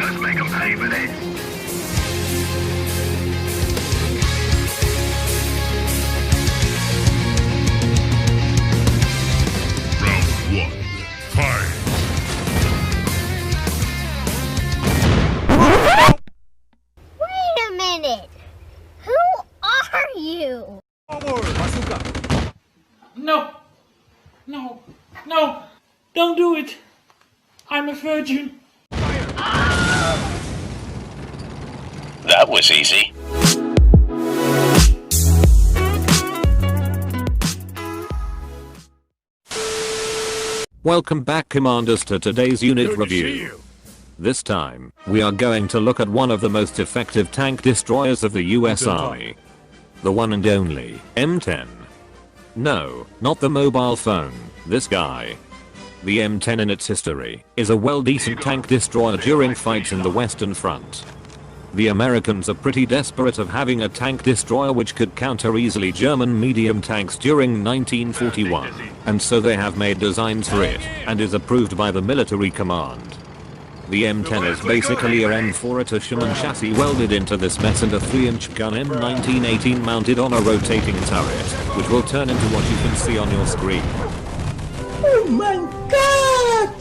Let's make them pay for this. Round 1. Fight! Wait a minute! Who are you? No! No! No! Don't do it! I'm a virgin! That was easy. Welcome back, Commanders, to today's unit review. This time, we are going to look at one of the most effective tank destroyers of the US Army. The one and only M10. No, not the mobile phone, this guy. The M10 in its history is a well-decent tank destroyer during fights in the Western Front. The Americans are pretty desperate of having a tank destroyer which could counter easily German medium tanks during 1941, and so they have made designs for it, and is approved by the military command. The M10 is basically a M4 at a Schumann chassis welded into this mess and a 3-inch gun M1918 mounted on a rotating turret, which will turn into what you can see on your screen. Oh my god!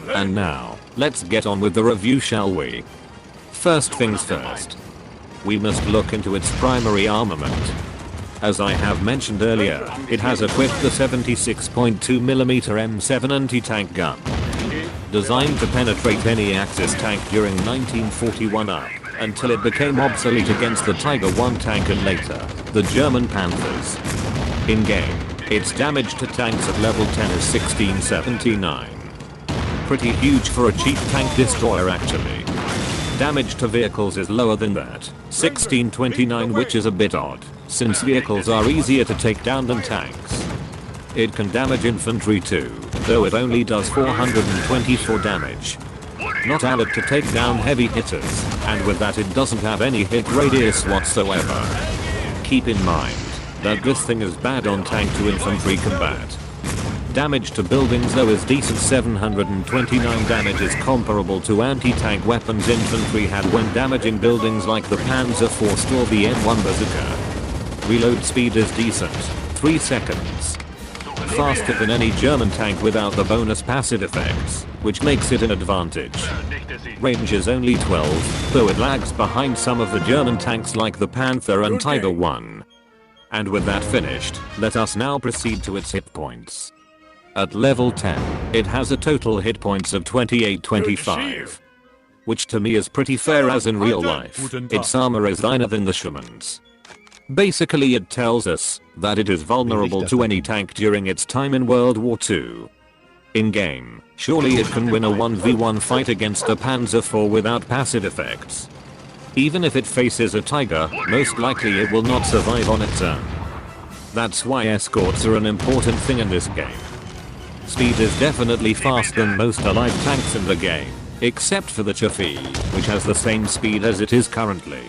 Wow! And now, let's get on with the review, shall we? First things first. We must look into its primary armament. As I have mentioned earlier, it has equipped the 76.2mm M7 anti-tank gun. Designed to penetrate any Axis tank during 1941 up, until it became obsolete against the Tiger I tank and later, the German Panthers. In game, its damage to tanks at level 10 is 1679. Pretty huge for a cheap tank destroyer actually. Damage to vehicles is lower than that, 1629, which is a bit odd, since vehicles are easier to take down than tanks. It can damage infantry too, though it only does 424 damage. Not added to take down heavy hitters, and with that it doesn't have any hit radius whatsoever. Keep in mind that this thing is bad on tank to infantry combat. Damage to buildings though is decent, 729 damage is comparable to anti-tank weapons infantry had when damaging buildings like the Panzer IV or the M1 bazooka. Reload speed is decent, 3 seconds. Faster than any German tank without the bonus passive effects, which makes it an advantage. Range is only 12, though it lags behind some of the German tanks like the Panther and Tiger I. And with that finished, let us now proceed to its hit points. At level 10, it has a total hit points of 2825. Which to me is pretty fair, as in real life, its armor is thinner than the Schumann's. Basically it tells us that it is vulnerable to any tank during its time in World War II. In game, surely it can win a 1v1 fight against a Panzer IV without passive effects. Even if it faces a Tiger, most likely it will not survive on its own. That's why escorts are an important thing in this game. Speed is definitely faster than most allied tanks in the game, except for the Chaffee, which has the same speed as it is currently.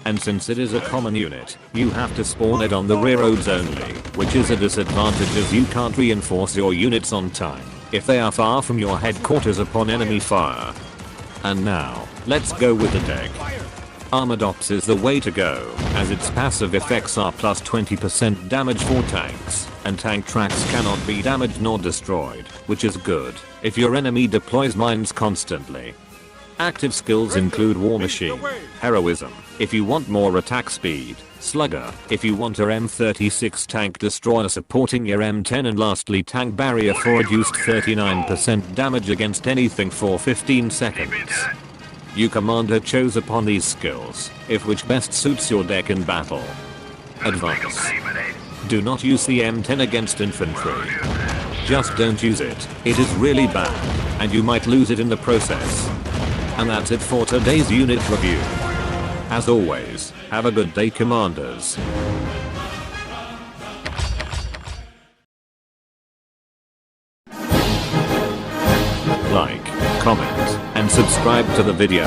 And since it is a common unit, you have to spawn it on the rear roads only, which is a disadvantage as you can't reinforce your units on time if they are far from your headquarters upon enemy fire. And now, let's go with the deck. Armored Ops is the way to go, as its passive effects are plus 20% damage for tanks, and tank tracks cannot be damaged nor destroyed, which is good if your enemy deploys mines constantly. Active skills include War Machine, Heroism, if you want more attack speed, Slugger, if you want a M36 tank destroyer supporting your M10, and lastly Tank Barrier for reduced 39% damage against anything for 15 seconds. You commander chose upon these skills, if which best suits your deck in battle. Advice: do not use the M10 against infantry. Just don't use it, it is really bad, and you might lose it in the process. And that's it for today's unit review. As always, have a good day, commanders. Like, comment, and subscribe to the video.